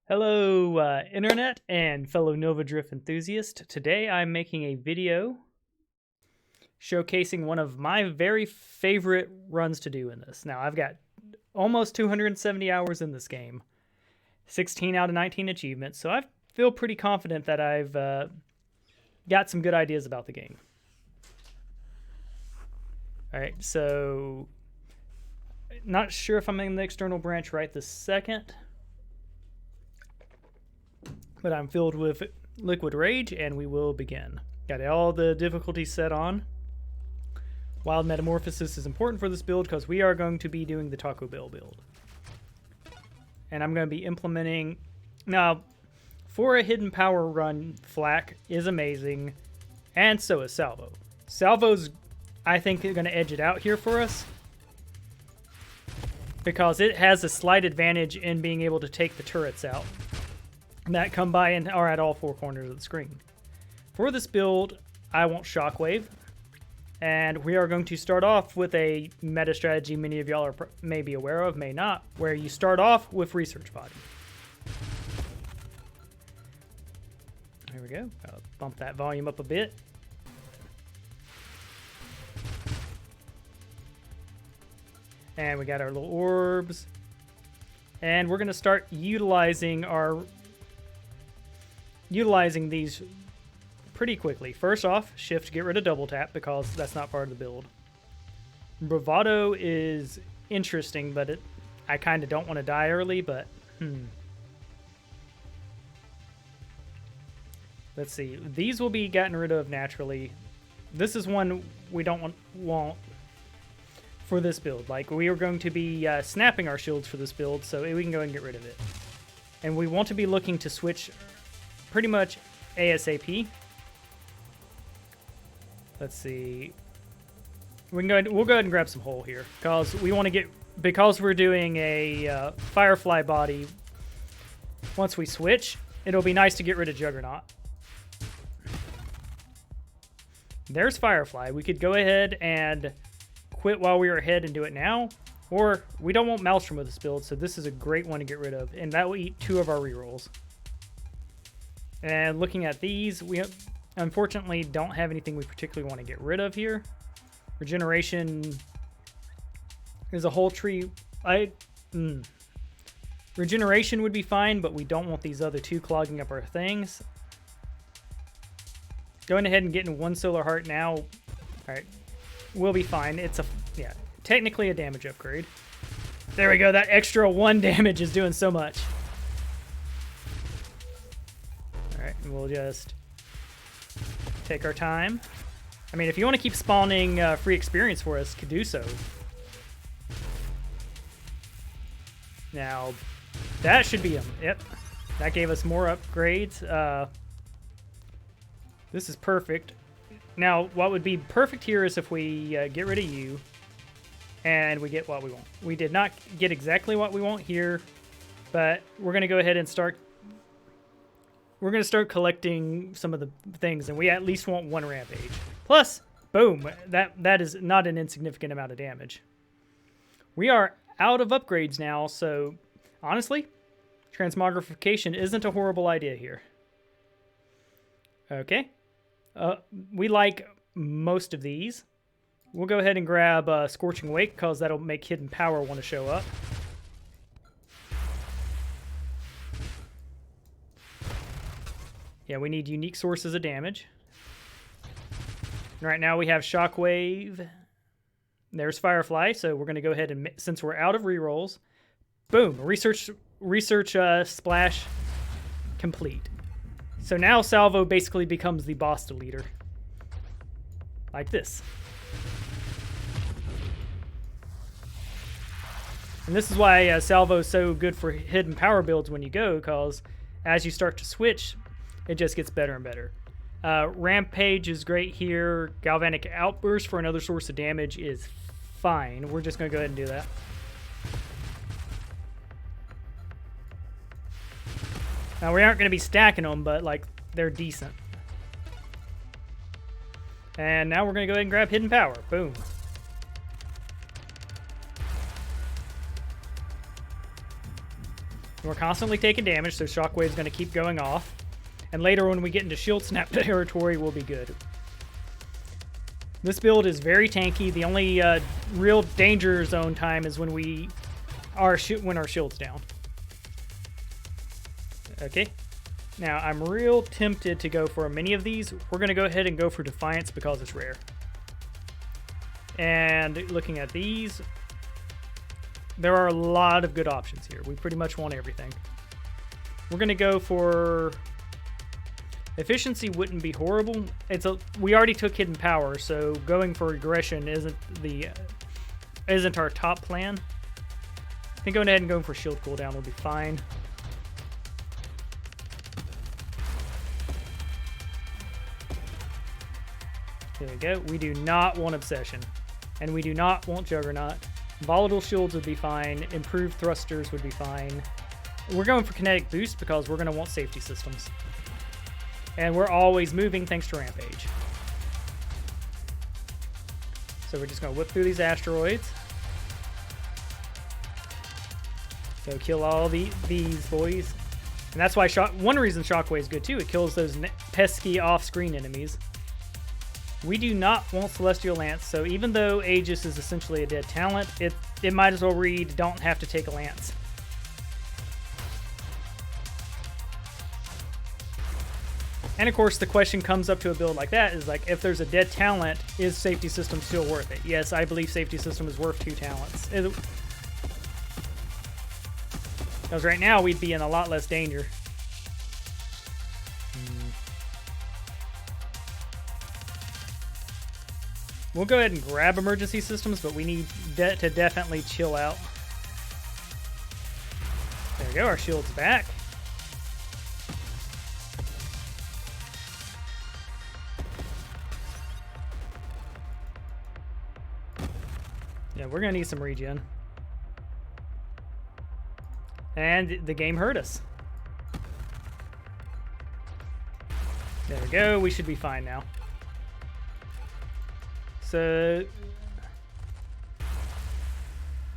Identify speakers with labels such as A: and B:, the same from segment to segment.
A: Hello, Internet and fellow Nova Drift enthusiast. Today I'm making a video showcasing one of my very favorite runs to do in this. Now, I've got almost 270 hours in this game, 16 out of 19 achievements, so I feel pretty confident that I've got some good ideas about the game. Alright, so not sure if I'm in the external branch right this second, but I'm filled with liquid rage, and we will begin. Got all the difficulties set on. Wild Metamorphosis is important for this build because we are going to be doing the Taco Bell build. And I'm going to be implementing... Now, for a hidden power run, Flak is amazing, and so is Salvo. Salvo's, I think, going to edge it out here for us, because it has a slight advantage in being able to take the turrets out that come by and are at all four corners of the screen. For this build, I want Shockwave, and we are going to start off with a meta strategy many of y'all are may be aware of, may not, where you start off with Research Body. There we go. I'll bump that volume up a bit. And we got our little orbs. And we're going to start utilizing these pretty quickly. First off, shift to get rid of double tap because that's not part of the build. Bravado is interesting, but I kind of don't want to die early, but Let's see. These will be gotten rid of naturally. This is one we don't want for this build. Like, we are going to be snapping our shields for this build, so we can go and get rid of it. And we want to be looking to switch pretty much ASAP. Let's see. We'll go ahead and grab some hull here, because we want to get, because we're doing a firefly body. Once we switch, it'll be nice to get rid of Juggernaut. There's Firefly. We could go ahead and quit while we are ahead and do it now, or we don't want Maelstrom with this build, so this is a great one to get rid of, and that will eat 2 of our rerolls. And looking at these, we unfortunately don't have anything we particularly want to get rid of here. Regeneration is a whole tree. Regeneration would be fine, but we don't want these other 2 clogging up our things. Going ahead and getting 1 solar heart now. All right, we'll be fine. It's technically a damage upgrade. There we go. That extra 1 damage is doing so much. Alright, and we'll just take our time. I mean, if you want to keep spawning free experience for us, could do so. Now, that should be them. Yep. That gave us more upgrades. This is perfect. Now, what would be perfect here is if we get rid of you and we get what we want. We did not get exactly what we want here, but we're going to go ahead and start. We're going to start collecting some of the things, and we at least want 1 rampage. Plus, boom, that is not an insignificant amount of damage. We are out of upgrades now, so honestly, transmogrification isn't a horrible idea here. Okay. We like most of these. We'll go ahead and grab Scorching Wake, because that'll make Hidden Power want to show up. Yeah, we need unique sources of damage. And right now we have Shockwave. There's Firefly, so we're going to go ahead and, since we're out of rerolls, boom, research splash complete. So now Salvo basically becomes the boss deleter. Like this. And this is why Salvo is so good for hidden power builds when you go, because as you start to switch, it just gets better and better. Rampage is great here. Galvanic Outburst for another source of damage is fine. We're just going to go ahead and do that. Now, we aren't going to be stacking them, but, like, they're decent. And now we're going to go ahead and grab Hidden Power. Boom. We're constantly taking damage, so Shockwave's going to keep going off. And later when we get into shield snap territory, we'll be good. This build is very tanky. The only real danger zone time is when our shield's down. Okay. Now, I'm real tempted to go for many of these. We're going to go ahead and go for Defiance because it's rare. And looking at these, there are a lot of good options here. We pretty much want everything. We're going to go for... Efficiency wouldn't be horrible. We already took Hidden Power, so going for aggression isn't our top plan. I think going ahead and going for shield cooldown will be fine. There we go. We do not want Obsession, and we do not want Juggernaut. Volatile shields would be fine. Improved thrusters would be fine. We're going for kinetic boost because we're going to want safety systems. And we're always moving thanks to Rampage. So we're just going to whip through these asteroids. Go kill all these boys. And that's why one reason Shockwave is good too. It kills those pesky off-screen enemies. We do not want Celestial Lance, so even though Aegis is essentially a dead talent, it might as well read, don't have to take a Lance. And of course, the question comes up to a build like that is like, if there's a dead talent, is Safety System still worth it? Yes, I believe Safety System is worth 2 talents. Because right now, we'd be in a lot less danger. We'll go ahead and grab Emergency Systems, but we need to definitely chill out. There we go, our shield's back. Yeah, we're gonna need some regen. And the game hurt us. There we go, we should be fine now. So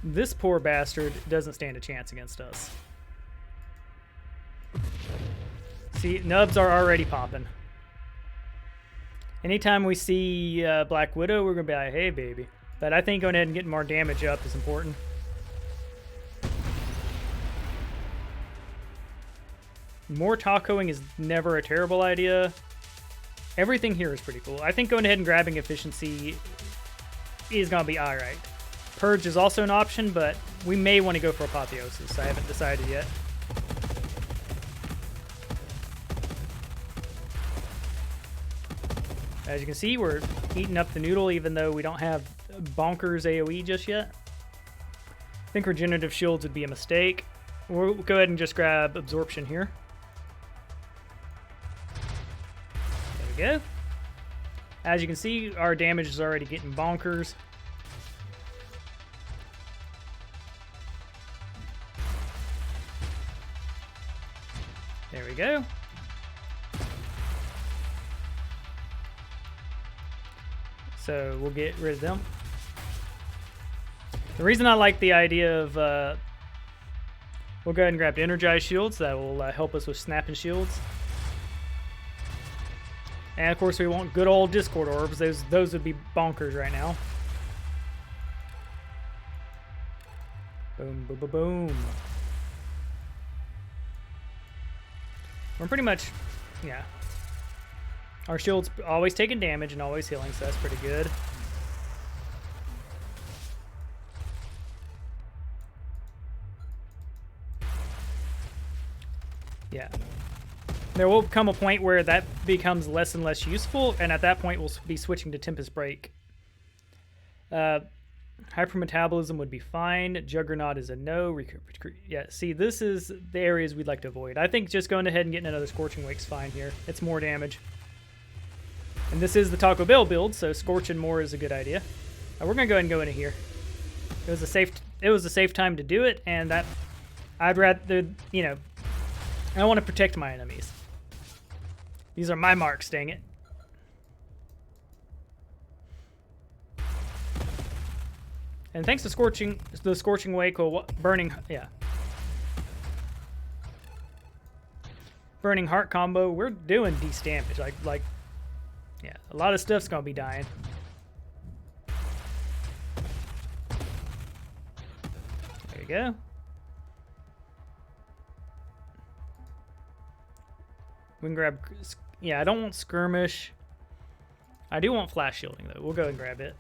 A: this poor bastard doesn't stand a chance against us. See, nubs are already popping. Anytime we see Black Widow, we're gonna be like, hey baby. But I think going ahead and getting more damage up is important. More tacoing is never a terrible idea. Everything here is pretty cool. I think going ahead and grabbing Efficiency is going to be alright. Purge is also an option, but we may want to go for Apotheosis. I haven't decided yet. As you can see, we're eating up the noodle even though we don't have bonkers AoE just yet. I think Regenerative Shields would be a mistake. We'll go ahead and just grab Absorption here. There we go. As you can see, our damage is already getting bonkers. There we go. So we'll get rid of them. The reason I like the idea of we'll go ahead and grab the Energized Shields. That will help us with snapping shields. And of course we want good old Discord Orbs. Those would be bonkers right now. Boom, boom, boom, boom. We're pretty much, yeah. Our shield's always taking damage and always healing, so that's pretty good. Yeah. There will come a point where that becomes less and less useful, and at that point we'll be switching to Tempest Break. Hypermetabolism would be fine. Juggernaut is a no. Yeah, see, this is the areas we'd like to avoid. I think just going ahead and getting another Scorching Wake's fine here. It's more damage. And this is the Taco Bell build, so scorching more is a good idea. We're gonna go ahead and go into here. It was a safe time to do it, and that I'd rather, you know, I want to protect my enemies. These are my marks, dang it. And thanks to the Scorching Wake, burning, yeah. Burning Heart combo, we're doing decent damage. Like, yeah, a lot of stuff's gonna be dying. There you go. We can grab, yeah, I don't want skirmish. I do want flash shielding though. We'll go and grab it.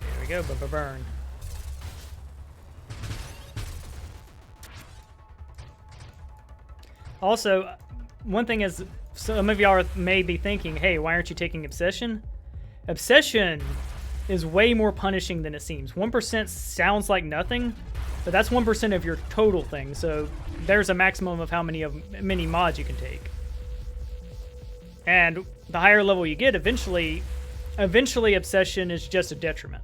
A: There we go, burn. Also, one thing is, some of y'all may be thinking, hey, why aren't you taking Obsession? Obsession is way more punishing than it seems. 1% sounds like nothing, but that's 1% of your total thing, so there's a maximum of how many mods you can take. And the higher level you get, eventually Obsession is just a detriment.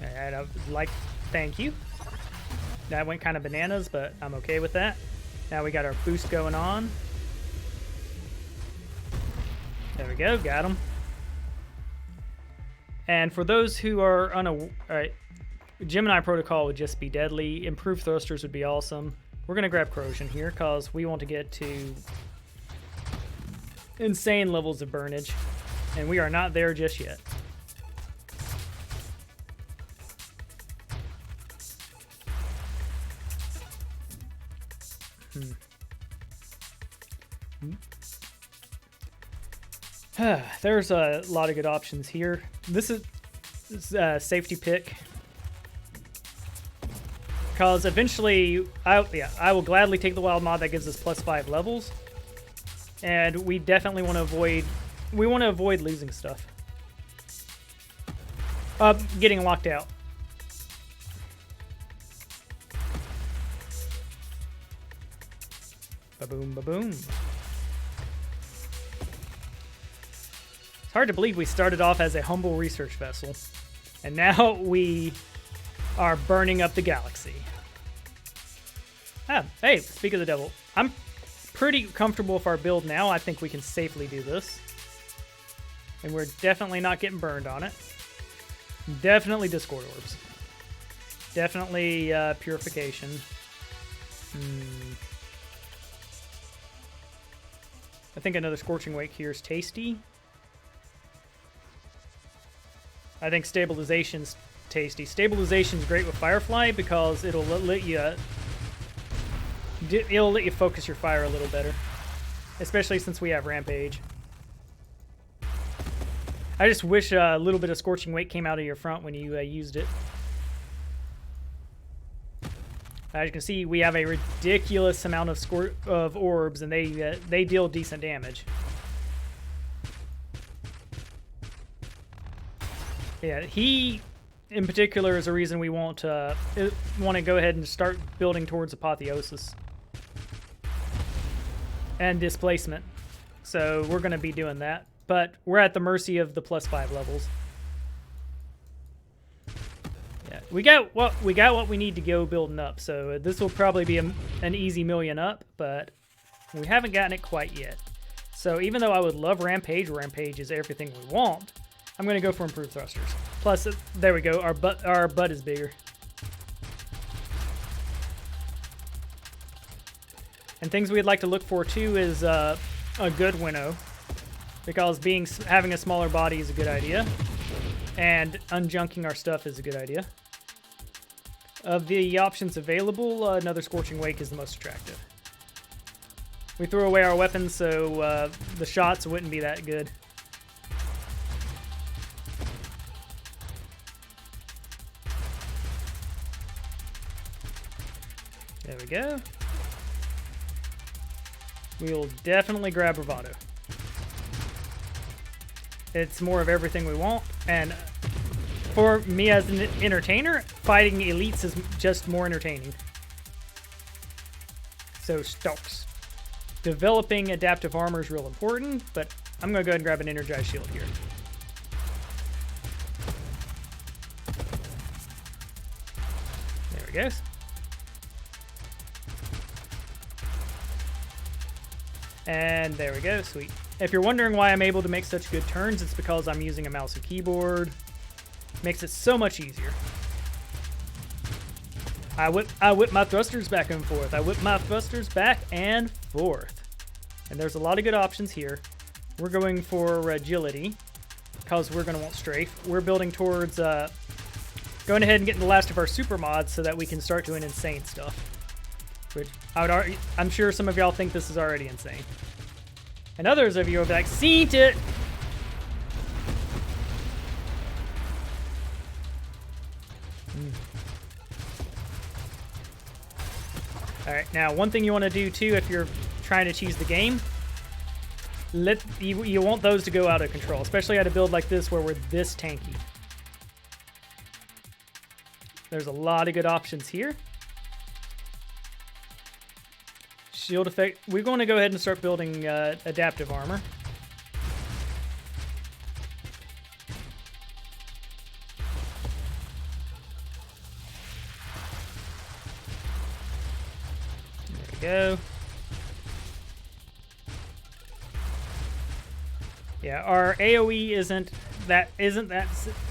A: And I would like, thank you. That went kind of bananas, but I'm okay with that. Now we got our boost going on. There we go, got him. And for those who are unaware, alright, Gemini Protocol would just be deadly. Improved thrusters would be awesome. We're going to grab Corrosion here because we want to get to insane levels of burnage. And we are not there just yet. There's a lot of good options here. This is a safety pick. Because eventually, I will gladly take the wild mod that gives us +5 levels. And we definitely want to avoid losing stuff. Getting locked out. Ba-boom, ba-boom. It's hard to believe we started off as a humble research vessel, and now we are burning up the galaxy. Ah, hey, speak of the devil. I'm pretty comfortable with our build now. I think we can safely do this. And we're definitely not getting burned on it. Definitely Discord Orbs. Definitely Purification. I think another Scorching Wake here is tasty. I think Stabilization's tasty. Stabilization's great with Firefly because it'll let you focus your fire a little better, especially since we have Rampage. I just wish a little bit of Scorching Wake came out of your front when you used it. As you can see, we have a ridiculous amount of orbs, and they deal decent damage. Yeah, he in particular is a reason we want to go ahead and start building towards Apotheosis and Displacement. So we're going to be doing that, but we're at the mercy of the +5 levels. Yeah, we got what we need to go building up. So this will probably be an easy million up, but we haven't gotten it quite yet. So even though I would love Rampage, Rampage is everything we want. I'm going to go for improved thrusters. Plus, there we go. Our butt is bigger. And things we'd like to look for too is a good winnow, because having a smaller body is a good idea, and unjunking our stuff is a good idea. Of the options available, another Scorching Wake is the most attractive. We threw away our weapons, so the shots wouldn't be that good. There we go. We will definitely grab Bravado. It's more of everything we want, and for me as an entertainer, fighting elites is just more entertaining. So Stokes. Developing adaptive armor is real important, but I'm going to go ahead and grab an energized shield here. There we go. And there we go, sweet. If you're wondering why I'm able to make such good turns, it's because I'm using a mouse and keyboard. Makes it so much easier. I whip my thrusters back and forth. I whip my thrusters back and forth. And there's a lot of good options here. We're going for agility because we're going to want strafe. We're building towards going ahead and getting the last of our super mods so that we can start doing insane stuff. Which I'm sure some of y'all think this is already insane. And others of you have like, seen it. Alright, now one thing you want to do too if you're trying to cheese the game, you want those to go out of control, especially at a build like this where we're this tanky. There's a lot of good options here. Shield effect, we're going to go ahead and start building adaptive armor. Go. Yeah, our AOE isn't that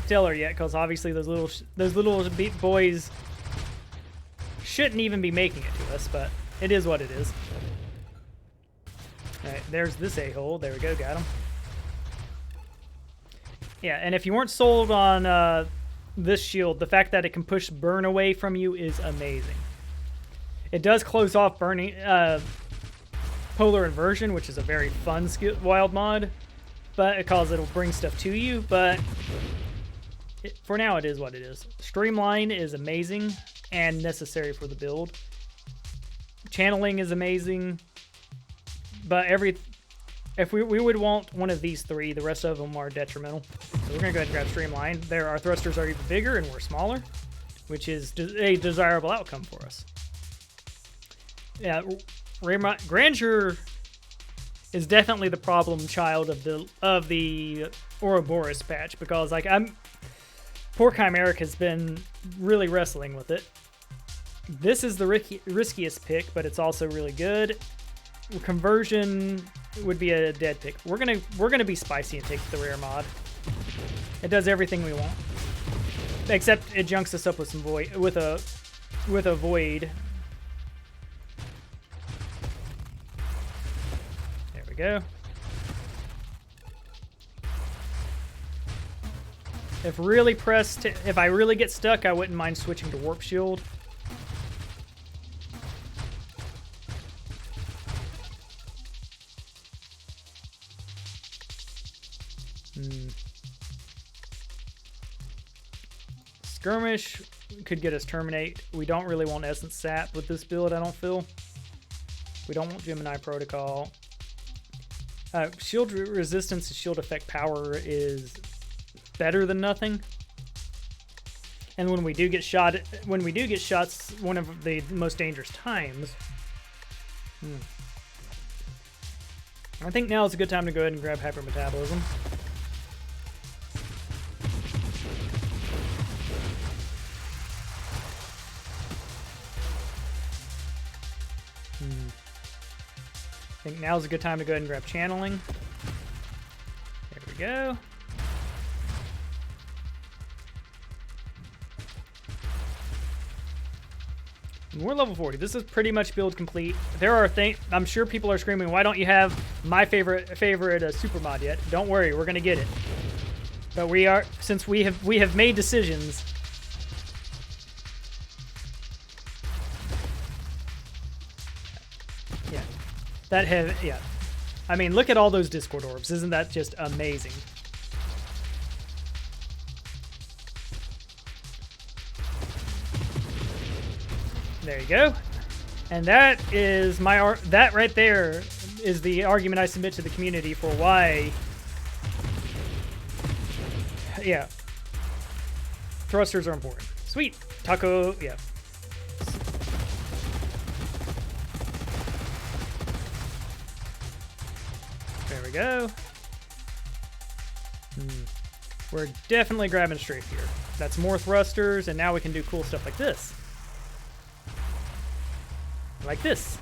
A: stellar yet because obviously those little beat boys shouldn't even be making it to us, but it is what it is. All right, there's this a-hole. There we go, got him. Yeah, and if you weren't sold on this shield, the fact that it can push burn away from you is amazing. It does close off burning polar inversion, which is a very fun wild mod, but because it'll bring stuff to you. But for now, it is what it is. Streamline is amazing and necessary for the build. Channeling is amazing, but if we would want one of these three, the rest of them are detrimental. So we're gonna go ahead and grab Streamline. Our thrusters are even bigger and we're smaller, which is a desirable outcome for us. Yeah, Grandeur is definitely the problem child of the Ouroboros patch because like poor Chimeric has been really wrestling with it. This is the riskiest pick, but it's also really good. Conversion would be a dead pick. We're gonna be spicy and take the rare mod. It does everything we want, except it junks us up with some void with a void. Go. If I really get stuck, I wouldn't mind switching to Warp Shield. Skirmish could get us Terminate. We don't really want Essence Sap with this build, I don't feel. We don't want Gemini Protocol. Shield resistance and shield effect power is better than nothing. And when we do get shots, one of the most dangerous times. I think now is a good time to go ahead and grab Hypermetabolism. I think now's a good time to go ahead and grab Channeling. There we go. And we're level 40. This is pretty much build complete. There are things I'm sure people are screaming, why don't you have my favorite super mod yet? Don't worry, we're gonna get it. But since we have made decisions. Yeah. I mean, look at all those Discord orbs. Isn't that just amazing? There you go. And that is that right there is the argument I submit to the community for why, yeah, thrusters are important. Sweet. Taco, yeah. There we go. We're definitely grabbing strafe here. That's more thrusters, and now we can do cool stuff like this. Like this.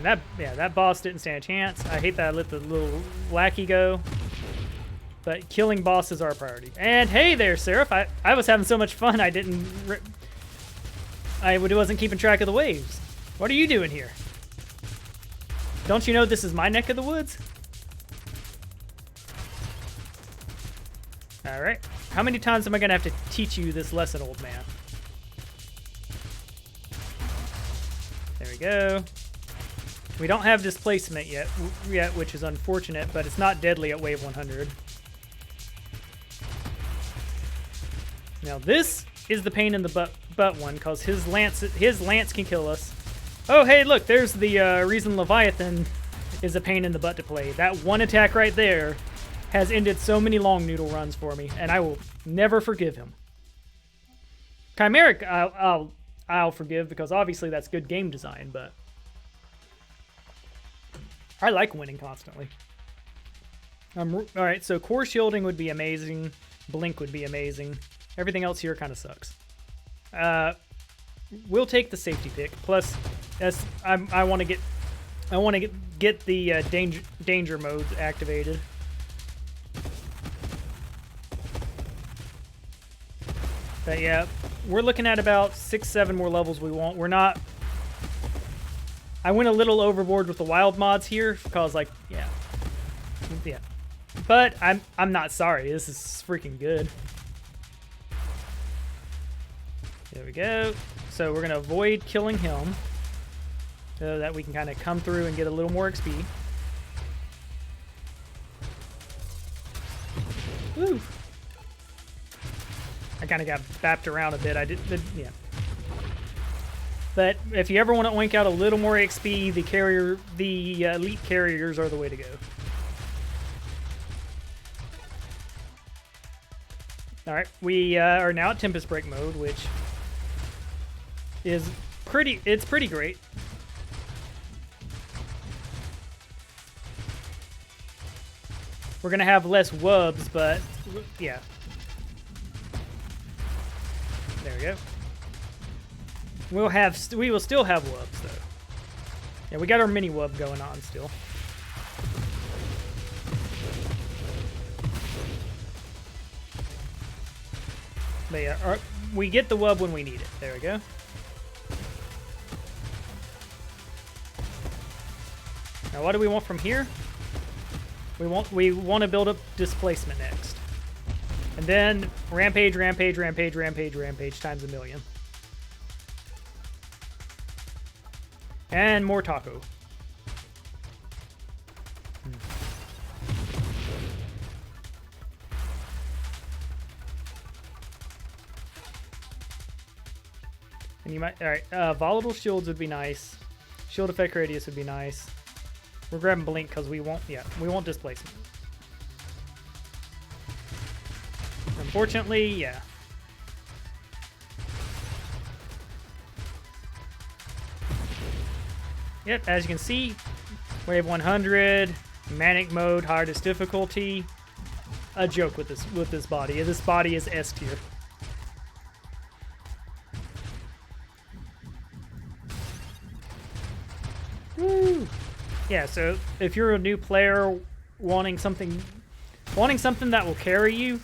A: And that boss didn't stand a chance. I hate that I let the little lackey go. But killing bosses are a priority. And hey there, Seraph. I was having so much fun I wasn't keeping track of the waves. What are you doing here? Don't you know this is my neck of the woods? Alright. How many times am I going to have to teach you this lesson, old man? There we go. We don't have displacement yet, which is unfortunate, but it's not deadly at wave 100. Now this is the pain in the butt one, because his lance can kill us. Oh, hey, look, there's the reason Leviathan is a pain in the butt to play. That one attack right there has ended so many long noodle runs for me, and I will never forgive him. Chimeric, I'll forgive, because obviously that's good game design, but I like winning constantly. Alright, so core shielding would be amazing. Blink would be amazing. Everything else here kind of sucks. We'll take the safety pick. Plus, I want to get the danger mode activated. But yeah, we're looking at about 6-7 more levels we want. We're not. I went a little overboard with the wild mods here because, like, yeah. But I'm not sorry. This is freaking good. There we go. So we're gonna avoid killing him so that we can kind of come through and get a little more XP. Woo! I kind of got bapped around a bit. Yeah. But if you ever want to oink out a little more XP, the elite carriers are the way to go. All right, we are now at Tempest Break mode, which is pretty great. We're gonna have less wubs, but yeah. There we go. We will still have wubs though. Yeah, we got our mini wub going on still. But yeah, we get the wub when we need it. There we go. Now what do we want from here? We want to build up displacement next. And then rampage, rampage, rampage, rampage, rampage times a million. And more taco. And you might, all right, volatile shields would be nice. Shield effect radius would be nice. We're grabbing blink because we want displacement. Unfortunately, yeah. Yep, as you can see, wave 100, manic mode, hardest difficulty. A joke with this body. This body is S tier. Woo! Yeah, so if you're a new player wanting something that will carry you,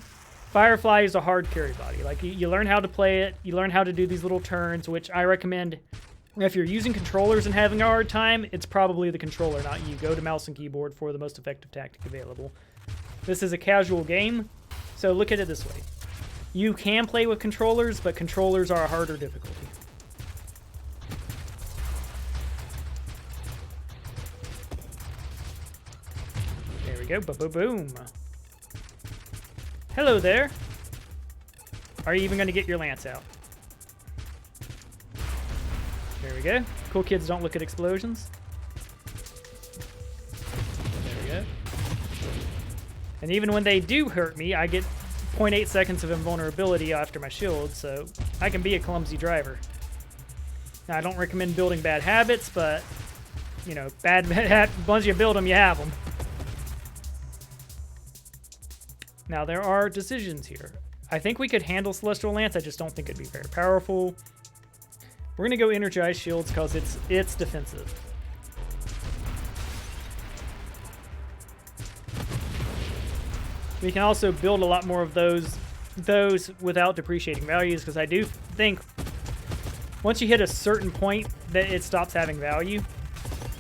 A: Firefly is a hard carry body. Like, you learn how to play it, you learn how to do these little turns, which I recommend. If you're using controllers and having a hard time, it's probably the controller, not you. Go to mouse and keyboard for the most effective tactic available. This is a casual game, so look at it this way. You can play with controllers, but controllers are a harder difficulty. There we go. Boom. Hello there. Are you even going to get your lance out? There we go. Cool kids don't look at explosions. There we go. And even when they do hurt me, I get 0.8 seconds of invulnerability after my shield, so I can be a clumsy driver. Now, I don't recommend building bad habits, but, you know, once you build them, you have them. Now, there are decisions here. I think we could handle Celestial Lance, I just don't think it'd be very powerful. We're going to go Energize Shields because it's defensive. We can also build a lot more of those without depreciating values, because I do think once you hit a certain point that it stops having value,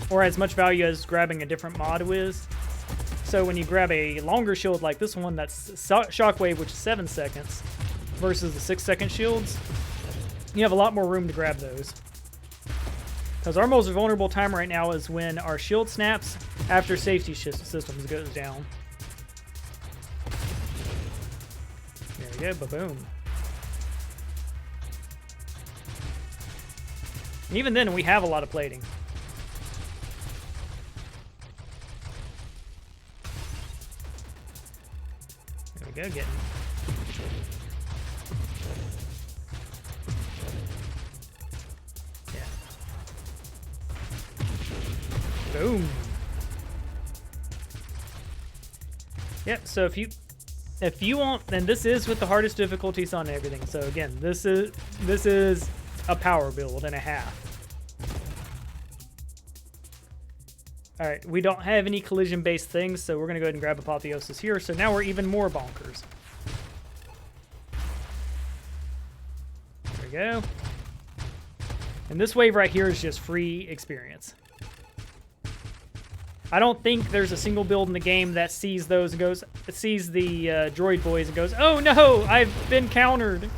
A: or as much value as grabbing a different mod is. So when you grab a longer shield like this one, that's Shockwave, which is 7 seconds, versus the 6-second shields, you have a lot more room to grab those. Because our most vulnerable time right now is when our shield snaps after safety systems goes down. There we go, ba-boom. And even then, we have a lot of plating. There we go, getting. Yeah. Boom. Yep, so if you want, and this is with the hardest difficulties on everything. So again, this is a power build and a half. All right, we don't have any collision-based things, so we're going to go ahead and grab Apotheosis here. So now we're even more bonkers. There we go. And this wave right here is just free experience. I don't think there's a single build in the game that sees those and goes, sees the droid boys and goes, "Oh no, I've been countered."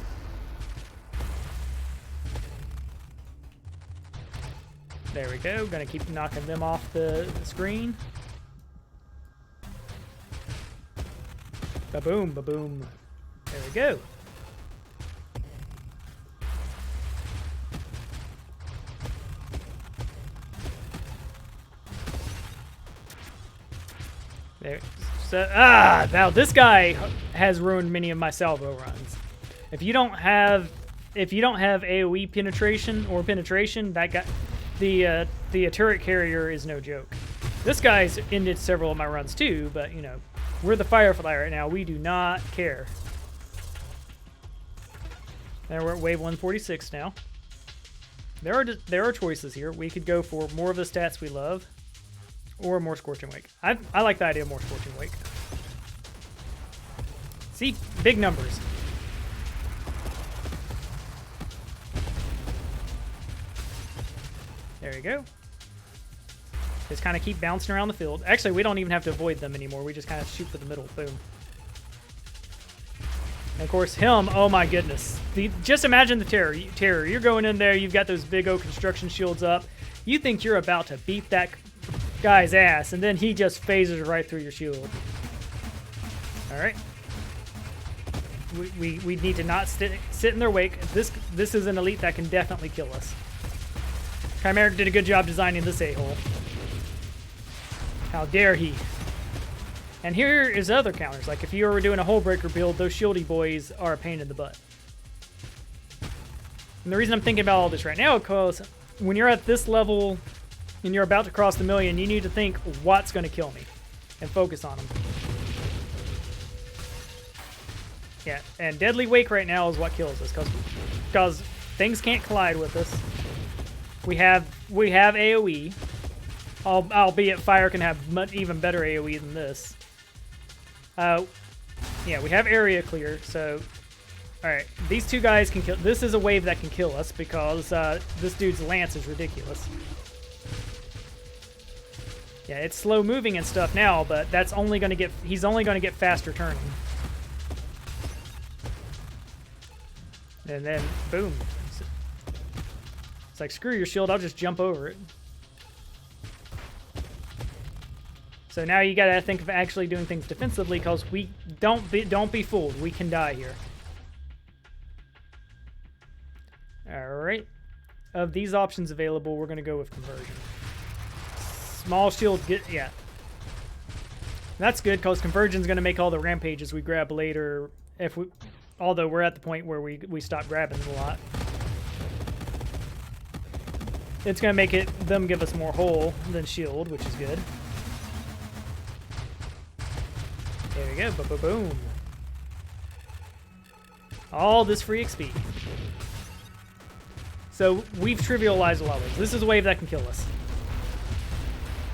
A: There we go. Gonna keep knocking them off the screen. Ba-boom, ba-boom. There we go. There. So, now this guy has ruined many of my salvo runs. If you don't have AoE penetration, that guy, the turret carrier is no joke. This guy's ended several of my runs too, but you know, we're the Firefly right now. We do not care. Now we're at wave 146 now. There are choices here. We could go for more of the stats we love, or more Scorching Wake. I like the idea of more Scorching Wake. See, big numbers. There you go. Just kind of keep bouncing around the field. Actually, we don't even have to avoid them anymore. We just kind of shoot for the middle. Boom. And of course, him, oh my goodness. Just imagine the terror. You're going in there, you've got those big old construction shields up. You think you're about to beat that guy's ass, and then he just phases right through your shield. All right. We need to not sit in their wake. This is an elite that can definitely kill us. Chimeric did a good job designing this a-hole. How dare he? And here is other counters. Like if you were doing a hole breaker build, those shieldy boys are a pain in the butt. And the reason I'm thinking about all this right now is because when you're at this level and you're about to cross the million, you need to think, what's going to kill me? And focus on them. Yeah, and Deadly Wake right now is what kills us, because things can't collide with us. We have AoE, albeit fire can have even better AoE than this. Yeah, we have area clear, so alright, these two guys can kill. This is a wave that can kill us because this dude's lance is ridiculous. Yeah, it's slow moving and stuff now, but that's only going to get, he's only going to get faster turning. And then, boom. It's like, screw your shield, I'll just jump over it. So now you gotta think of actually doing things defensively, because we don't be fooled. We can die here. Alright. Of these options available, we're gonna go with conversion. Small shield, yeah. That's good, because conversion's gonna make all the rampages we grab later, although we're at the point where we stop grabbing a lot. It's going to make them give us more hull than shield, which is good. There we go. Boom. All this free XP. So we've trivialized a lot of waves. This is a wave that can kill us.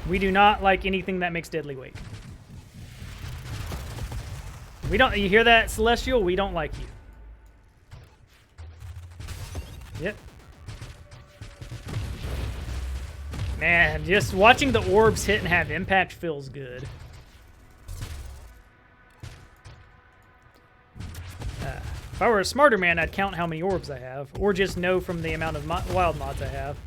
A: We do not like anything that makes Deadly Wake. We don't. You hear that, Celestial? We don't like you. Yep. Man, just watching the orbs hit and have impact feels good. If I were a smarter man, I'd count how many orbs I have, or just know from the amount of wild mods I have.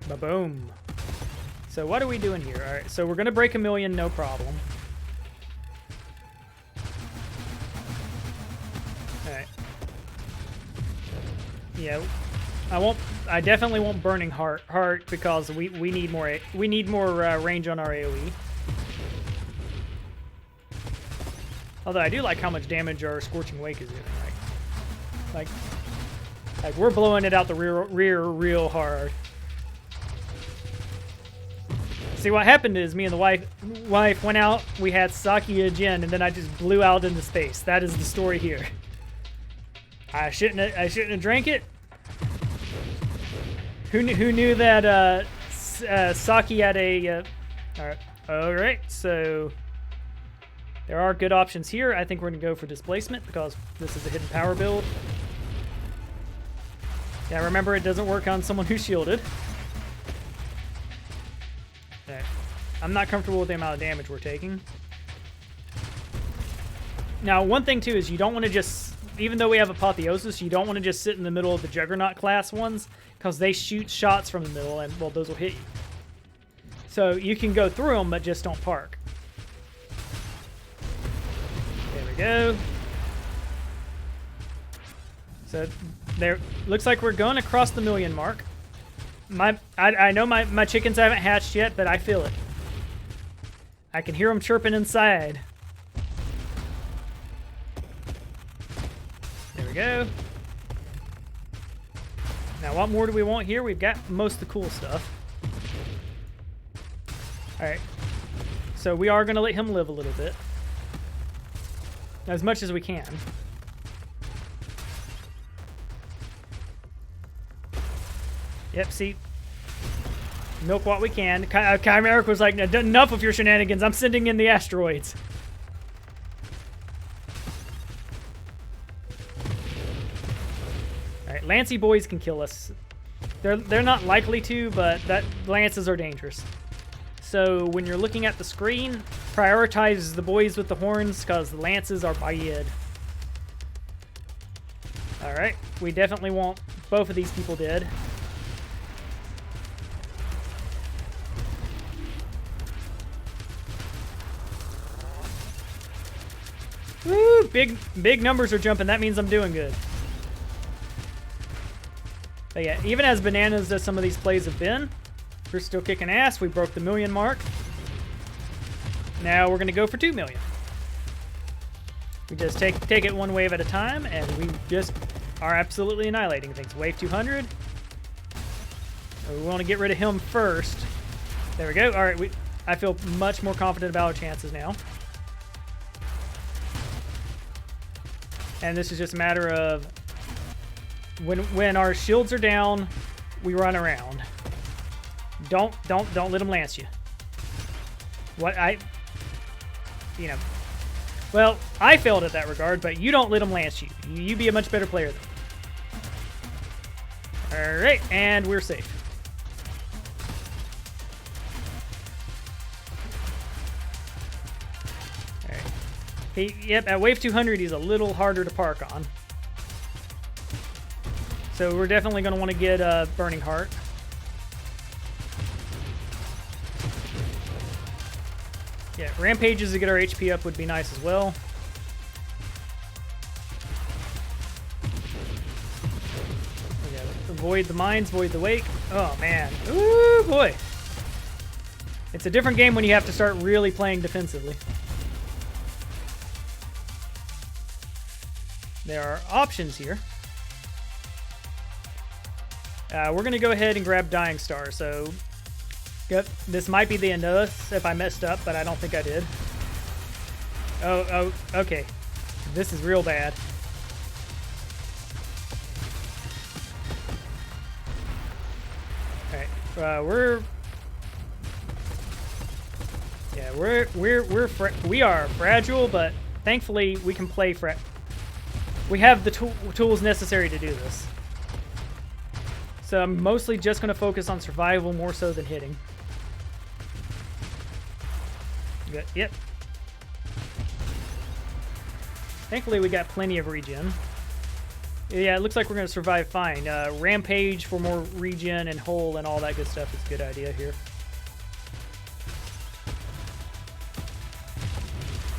A: Ba-boom. So what are we doing here? All right, so we're gonna break 1,000,000, no problem. All right. Yeah, I definitely won't burning heart because we need more range on our AOE. Although I do like how much damage our Scorching Wake is doing, right? Like we're blowing it out the rear real hard. See, what happened is me and the wife went out, we had Sakia Jin, and then I just blew out into space. That is the story here. I shouldn't have drank it. Who knew that Saki had a all right, so there are good options here. I think we're gonna go for displacement because this is a hidden power build. Yeah, remember it doesn't work on someone who's shielded. Okay. I'm not comfortable with the amount of damage we're taking. Now, one thing too is you don't want to just, even though we have Apotheosis, you don't want to just sit in the middle of the Juggernaut class ones because they shoot shots from the middle and, well, those will hit you. So you can go through them, but just don't park. There we go. So there, looks like we're going across the 1,000,000 mark. I know my chickens haven't hatched yet, but I feel it. I can hear them chirping inside. There we go. Now, what more do we want here? We've got most of the cool stuff. All right. So we are going to let him live a little bit. As much as we can. Yep, see, milk what we can. Chimeric was like, enough of your shenanigans. I'm sending in the asteroids. All right, Lancy boys can kill us. They're not likely to, but lances are dangerous. So when you're looking at the screen, prioritize the boys with the horns because the lances are bad. All right, we definitely want both of these people dead. Woo! Big numbers are jumping. That means I'm doing good. But yeah, even as bananas as some of these plays have been, we're still kicking ass. We broke the 1,000,000 mark. Now we're going to go for 2,000,000. We just take it one wave at a time, and we just are absolutely annihilating things. Wave 200. We want to get rid of him first. There we go. All right, I feel much more confident about our chances now. And this is just a matter of when our shields are down, we run around. Don't let them lance you. Well, I failed at that regard, but you don't let them lance you. You be a much better player than me. All right, and we're safe. Yep, at wave 200, he's a little harder to park on. So we're definitely going to want to get Burning Heart. Yeah, rampages to get our HP up would be nice as well. Yeah, avoid the mines, void the wake. Oh, man. Ooh, boy. It's a different game when you have to start really playing defensively. There are options here. We're going to go ahead and grab Dying Star. So, yep, this might be the end of us if I messed up, but I don't think I did. Oh, okay. This is real bad. All right, Yeah, we are fragile, but thankfully we can play we have the tools necessary to do this. So I'm mostly just going to focus on survival more so than hitting. Good. Yep. Thankfully we got plenty of regen. Yeah, it looks like we're going to survive fine. Rampage for more regen and hull and all that good stuff is a good idea here.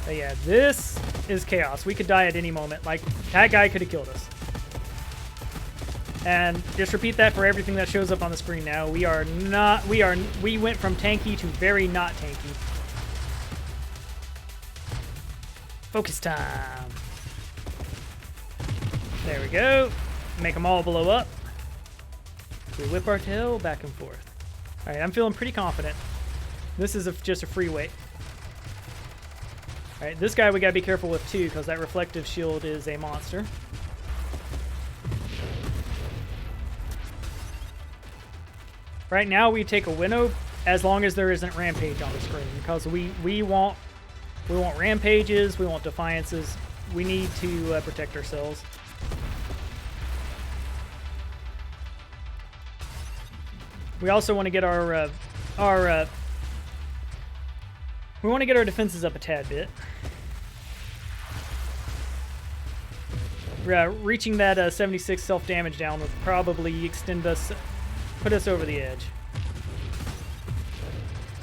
A: But yeah, this is chaos. We could die at any moment. Like, that guy could have killed us. And just repeat that for everything that shows up on the screen now. We went from tanky to very not tanky. Focus time. There we go. Make them all blow up. We whip our tail back and forth. All right, I'm feeling pretty confident. This is just a free weight. All right, this guy we gotta be careful with too, because that reflective shield is a monster. Right now we take a winnow as long as there isn't rampage on the screen, because we want rampages, we want defiances. We need to protect ourselves. We also want to get our defenses up a tad bit. Reaching that 76 self-damage down would probably put us over the edge.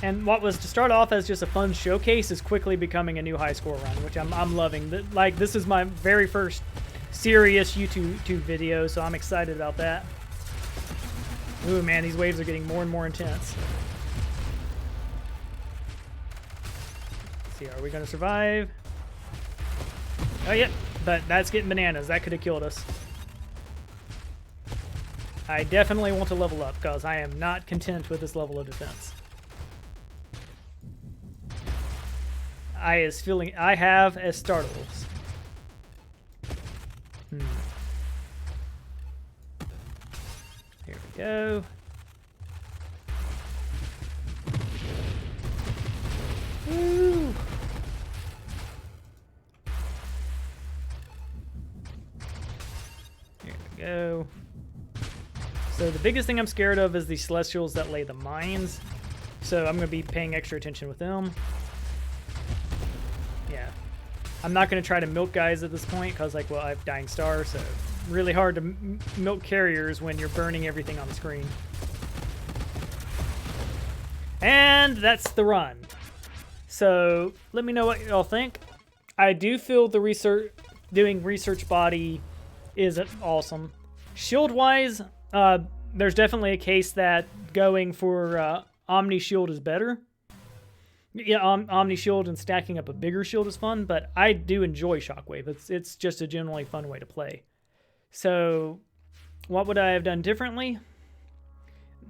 A: And what was to start off as just a fun showcase is quickly becoming a new high score run, which I'm loving. Like, this is my very first serious YouTube video, so I'm excited about that. Ooh, man, these waves are getting more and more intense. Let's see, are we going to survive? Oh, yep, but that's getting bananas. That could have killed us. I definitely want to level up, because I am not content with this level of defense. I have as startles. Here we go. Woo! Here we go. So the biggest thing I'm scared of is the Celestials that lay the mines. So I'm going to be paying extra attention with them. Yeah. I'm not going to try to milk guys at this point because, like, well, I have Dying Star, so really hard to milk carriers when you're burning everything on the screen. And that's the run. So let me know what y'all think. I do feel the doing research body is awesome. Shield-wise, there's definitely a case that going for Omni Shield is better. Yeah, Omni Shield and stacking up a bigger shield is fun, but I do enjoy Shockwave. It's just a generally fun way to play. So, what would I have done differently?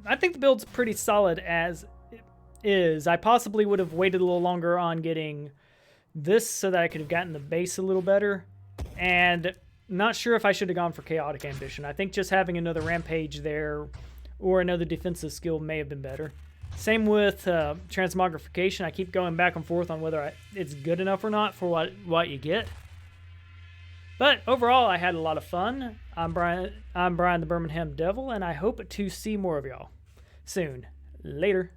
A: I think the build's pretty solid as it is. I possibly would have waited a little longer on getting this so that I could have gotten the base a little better. And not sure if I should have gone for Chaotic Ambition. I think just having another Rampage there or another defensive skill may have been better. Same with Transmogrification. I keep going back and forth on whether it's good enough or not for what you get. But overall, I had a lot of fun. I'm Brian the Birmingham Devil, and I hope to see more of y'all soon. Later.